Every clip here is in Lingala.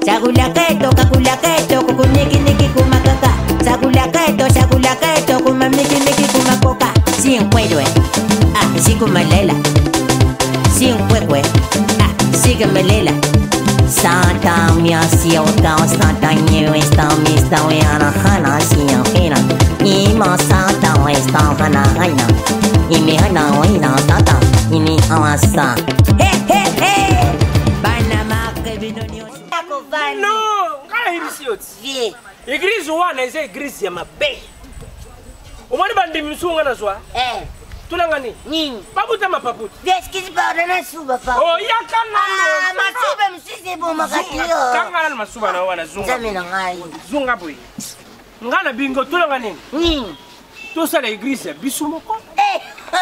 Sagulaketo, kakulaketo, kukuniki niki kumakaka. Sagulaketo, kumamiki miki kumakoka. Sin cuello, ah, sí kumalela. Sin cuello, ah, sí kumalela. Santa mia siota, santa new esta mista weana hana siya hina. Ima santa esta hana haina. Imi hana waina tata, ini awasa. Hey, hey, hey! Banama kebinonyo. Non, kala hirisi yoti. Vie. Église wana eza église ya mabe. Omoni bandi msunga na zwa? Tulangani? Nini? Paputa mapaputa. Veskisi paudana suba pa. Oh, yakana. Ah, masuba msisi bo makatio. Kangana na masuba na wana zunga. Zamina ngai. Zunga boy. Ngana bingo tulangani? Nini? Tosala église ya bisumoko.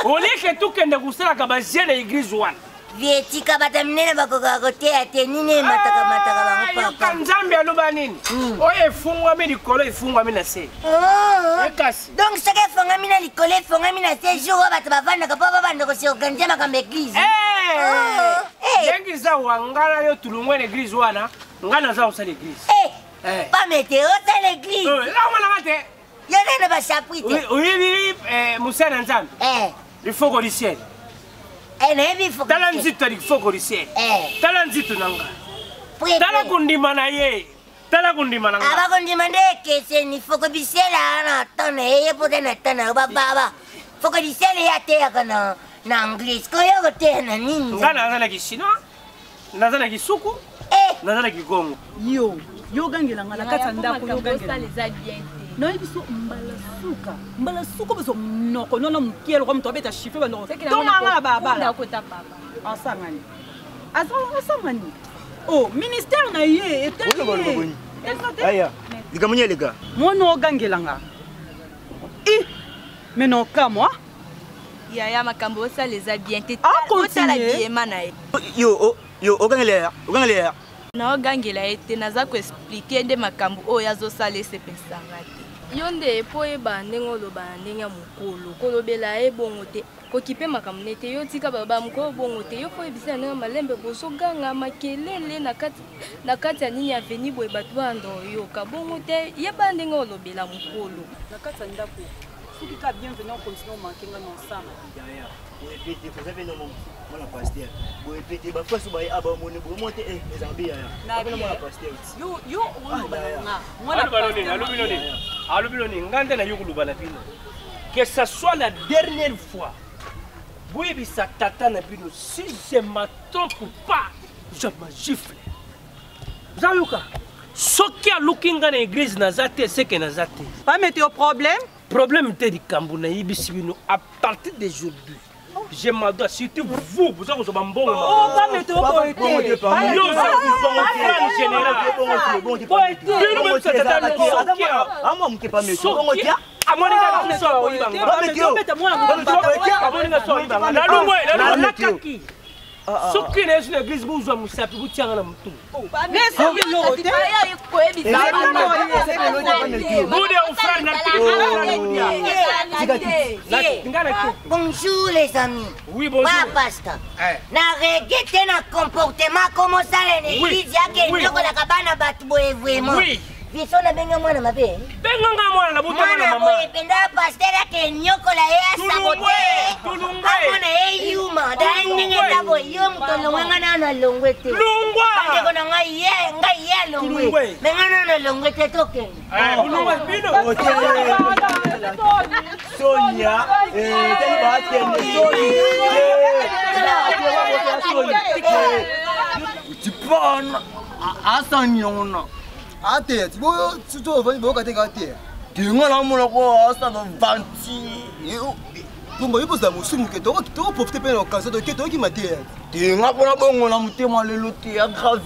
Oleke tukende kusala kabazela église wana. Vietika bataminene bakoka kote ate nini mataka bango papa. Nzambe aloba nini? Oye efungwa mi likolo efungwa mi na se. Ekasi. Donc saka fonga mina likolo fonga mina se jour bato bavanda ka papa bando ko se organiser makambo église. Yengi za wangala yo tulungwe na église wana, ngana za usala église. Pas météo dans l'église. Là on a maté. Y'a pas chapitre. Oui, Moussa Nzambe. Il faut qu'on ciel. Talanzito il faut qu'on ciel. Talanzito nanga. Tala kundima na ye. Tala kundima nanga. Aba kundima ndeke se ni faut que bisela na tone ye pode na tone baba. Faut que bisela ya te kana na anglais. Ko yo te na nini? Ngana na kishino. Nazana kisuku. Nazana kigongo. Yo gangela ngala katanda ko yo gangela. No ibiso mbala suka beso noko nona mkielo kwa mtu abeta chiffre bano. Toma baba. Ndakota baba. Asangani. Asangani. Oh, ministère na ye eteli. Aya. Ligamunye liga. Mono gangela nga. Mais non ka moi. Yaya makambo ça les a bien été. Otala bien manae. Yo ogangela. Na ogangela ete naza ko expliquer nde makambo oyo azosala esepesanga te. Yonde po eba ndengo loba ndenya mukolo kolobela ebongo te kokipe makambo nete yo tika baba mko bongo te yo po ebisa na malembe boso ganga makelele na kati ya nini aveni boye batu bando yo ka bongo te yeba ndengo lobela mukolo na kati ya ndako soki ka bienvenue on continue manquer ensemble. Répétez, vous avez le mon pasteur. Vous répétez, bah fois souvent aba mon vous montez les ambi ya. Appelle moi pasteur. Yo on balanga. Alubinoni ngande na yukuluba na bino. Que ça soit la dernière fois. Boyebi sa tata na bino si je m'attends pas, je me gifle. Zayuka. Soki a lookinga na église na zate c'est que na zate. Pas mettre au problème. Problème te di Kambuna yibisi bino à partir d'aujourd'hui. Je m'adore, surtout vous avez un bon moment. Oh, pas mettre au problème. Ce qui est sur l'église, vous avez un peu de temps. Mais c'est bonjour les amis. Oui, bonjour. Pasteur. Na reggae na comportement comment ça l'église yake ndoko la kabana batu boye vraiment. Oui. Biso na benga mwana mabe. Benga mwana na buta mwana mama. Boye penda pasteur yake nyoko la ya sabote. Tulungwe. Amona yuma dani ngeta boye yom tolongwa na longwe te. Lungwa. Ande kona ngai longwe. Mengana na longwe te toke. Lungwa bino. Sonia tell ba tiene Sonia. Tu prends asanyona. Ate, tu vois, tu vas voir quand tu es ate. Tu ngala mo ko asa no vanti. Bongo ipo za musumu ke to profiter pe l'occasion de ke to ki mate. Tu ngapona bongo na mutema lelo te ya grave.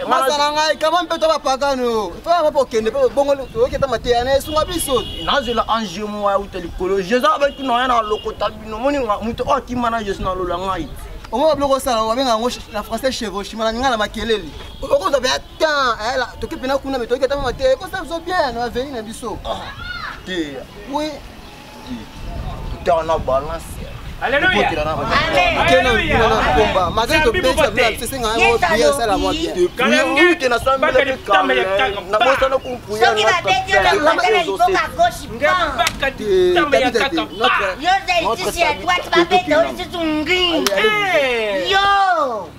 Masala ngai kama mpe to ba pakano. To ba po kende pe bongo to ke ta mate ana sunga biso. Nazela anje mo ya uteli kolo. Jeza ba kuna na lokota bino moni muto o ki manager na lola ngai. On va bloquer ça, on va bien la française chevauchement, on va la maquiller. On va bien temps, elle a tout qui peut nous mais toi qui t'as maté, comme ça vous bien, on va venir na biso. Té. Oui. Tu en as balance. Alléluia. Amen.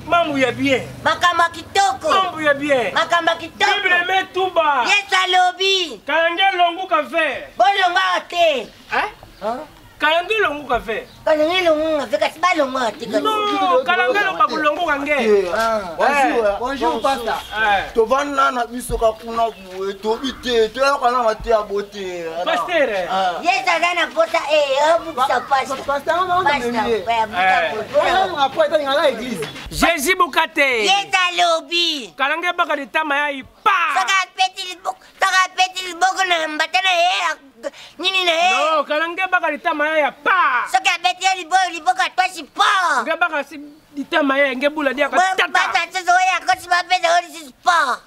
Mambo ya bien. Makamba kitoko. Mambo ya bien. Makamba kitoko. Bible met tout bas. Yes alobi. Kalange longu café. Bolonga te. Hein? Kalange longu café. Kalange longu café kasi balonga te. Non, kalange longu longu kange. Bonjour pasta. Tovana na biso ka kuna buwe to bite to kana mate ya bote. Pasteur. Yes ana pota abuka pasta. Pasta on va me après ta ngala église. Jésus bukate. Yes alobi. Kalange baka ditama ya ipa. Saka peti boko na mbatana nini na No, kalange baka ditama ya pa. Saka peti liboka twasi pa. Nge baka ditama ya ngebula dia ka tata. Bata tso ya ko si mapeza ori si pa.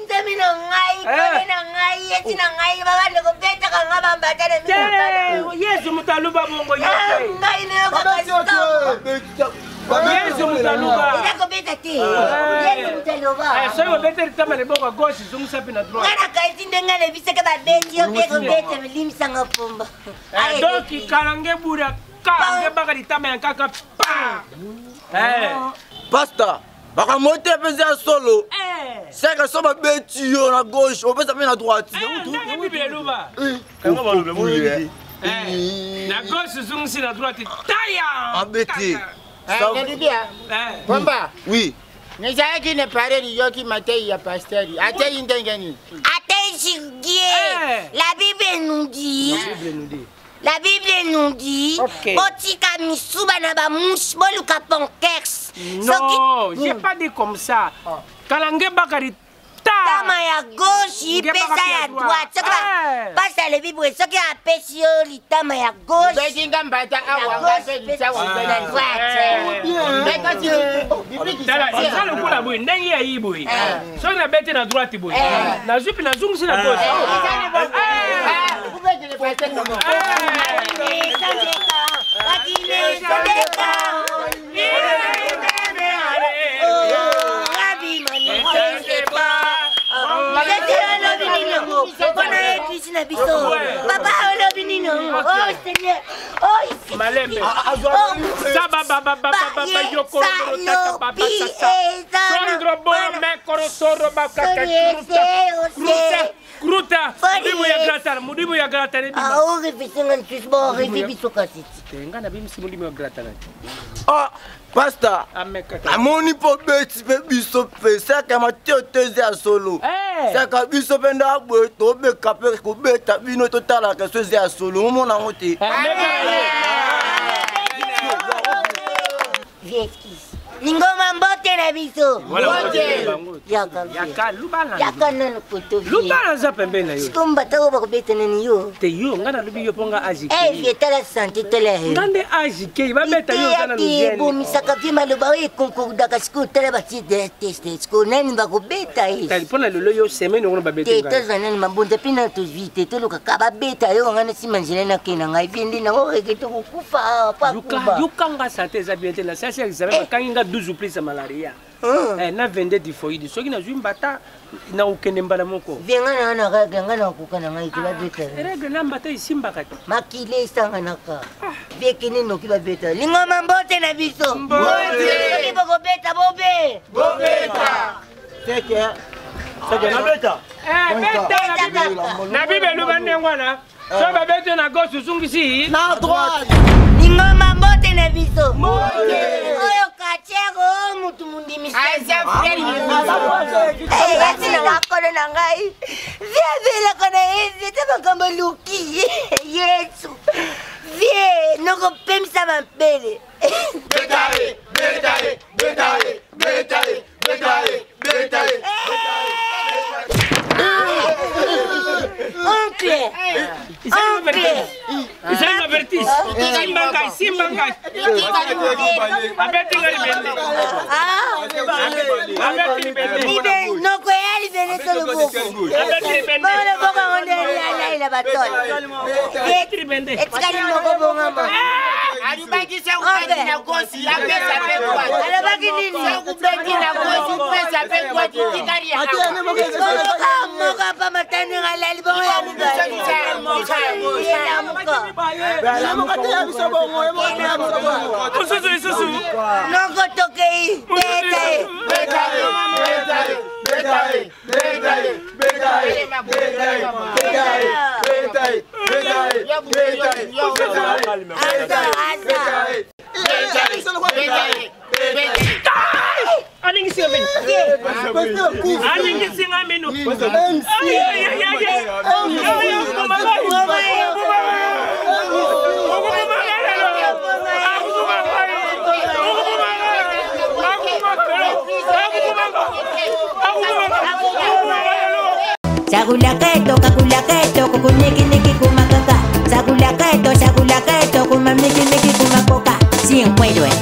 Ndami na ngai, kone na ngai, yeti na ngai baba ndiko peta ka ngaba mbatana mimi. Yesu mutaluba bongo yote. Ngai ne ko ka Yesu mutaluba. Ila ko beta ti. Yesu mutaluba. So yo beta ditama le boko gauche zungisa pina droite. Ngana ka itinde ngale biseke ba beti yo beko beta limsanga pomba. Donc kalange bura ka nge baka ditama ya kaka pa. Pasta. Baka monte pese ya solo. C'est que ça va bêti na gauche, on peut s'appeler à droite. Na Bible luba. Comment va le bouiller? Na gauche zungisi na droite. Taya. Embêté. Pomba. Oui. Nizaya ki ne pare ni yoki matei ya pasteri. Ate indengeni. Ate chigie. La Bible nous dit. La Bible nous dit. Botika misuba na ba mouche boluka ponkex. Non, j'ai pas dit comme ça. Kalange bakari Tama ya gauche, pesa ya droite. Pasa le Bible, ce qui a pesi li tama ya gauche. Betinga mbata awa ngape lisa wa na droite. Ça le coup la boue, ndenge ya yiboui. So na bete na droite boui. Na jupe na zungu si na gauche. Vous pouvez le passer comme Papa, oh Seigneur, oh Malembe. Saba baba baba baba yoko taka baba sasa. Sondro boro me korosoro baka Kruta. Mudimu ya grata ni. Ah, oh refisingan sus bo refibiso kasi. Tenga na bim simudimu ya grata na. Ah, pasta. Amoni po beti pe biso pe saka mateo teze ya solo. Saka biso pe nda bo to be kape ko beta bino to tala ka so ya solo mo na ngote. Lingoma mbote na biso. Yaka lubana. Yaka nanu poto. Lubana za pembeni na yo. Sikomba tawo ba kubeta nani yo. Te yo ngana lubi yo ponga aji. Vietala santé tele. Ngande aji ke ba beta yo kana lugeni. Bo misaka vima loba we konkoda ka school tele ba ti test school nani ba kubeta yi. Tali pona lolo yo semaine ngona ba beta. Te tazana ni mabonza pina to vite to luka ka ba beta yo ngana simanjele na kena ngai vindi na ngo ke to kufa pa kuba. Yukanga santé za bien tela ça c'est examen kanginga 12 plus de malaria. Na vende typhoïde. Soki na zwimba ta na ukende mbala moko. Venga na ga na kukana ngai to ba beta. Règle namba ta isimba kati. Makile sanga naka. Bekini no ki ba beta. Lingoma mbote na biso. Mbote. Soki boko beta bobe. Bobeta. Seke na beta. Beta na Bible lubande ngwana. So ba beta na gauche zungisi. Na droite. Lingoma mbote na biso. Mbote. Oyo kachego mutu mundimi. Aisha frère. Ati na wakone na ngai. Via kona hivi tama kama luki. Yesu. Vie noko pemsa mampele. Betale. Oncle. Isa na vertis. Simbangai. Abeti ngali bende. Abeti bende. Ibe noko yali bende solo boko. Abeti bende. Bole boko onde la batol. Abeti bende. Etkali noko bonga ma. alibakisa kubeti na gosi apesa pekwa alibaki nini kubeti na gosi pesa pekwa tikari ya moka pa matani ngalali bongo ya Susu. noko tokei Sagulaketo, kukuniki kumakaka. Sagulaketo, kumamiki kumakoka. Sin cuero.